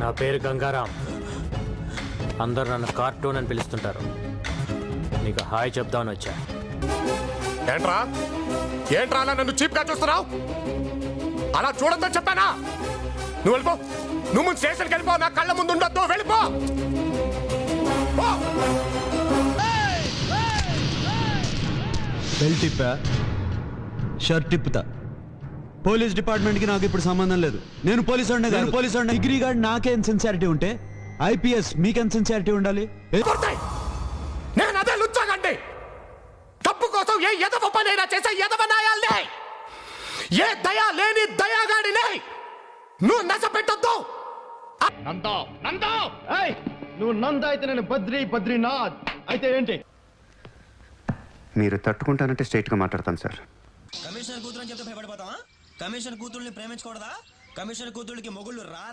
నా పేరు గంగారాం. అందరు నన్ను కార్టూన్ అని పిలుస్తుంటారు. నీకు హాయ్ చెప్దామని వచ్చా. ఏంట్రా ఏంట్రా అలా నన్ను చీప్ గా చూస్తున్నావు? అలా చూడొద్దని చెప్పానా? నువ్వు వెళ్ళిపో. నువ్వు ముందు స్టేషన్కి వెళ్ళిపో. నా కళ్ళ ముందు ఉండొద్దు. వెళ్ళిపో. పో. బెల్ట్ తిప్పా, షర్ట్ తిప్పుతా. పోలీస్ డిపార్ట్మెంట్కి నాకు ఇప్పుడు సంబంధం లేదు. నేను పోలీసు వాడినే కాదు. పోలీసు వాడిని డిగ్రీ గార్డ్. నాకేం సిన్సియారిటీ ఉంటే ఐపీఎస్ మీకేం సిన్సియారిటీ ఉండాలి? కొడతాయి. నేను అదే లుచ్చాగండి. తప్పు కోసం ఏ ఎదవ పనైనా చేసే ఎదవ నాయాల్ని, ఏ దయా లేని దయాగాడిని నువ్వు నశ పెట్టొద్దు. నువ్వు నంద అయితే నేను బద్రీనాథ్ అయితే ఏంటి? మీరు తట్టుకుంటానంటే స్ట్రైట్గా మాట్లాడతాను సార్. కమిషనర్ కూతురు అని చెప్తే భయపడిపోతావా? కమిషనర్ కూతుర్ని ప్రేమించకూడదా? కమిషనర్ కూతుళ్ళకి మొగుళ్ళు రారా?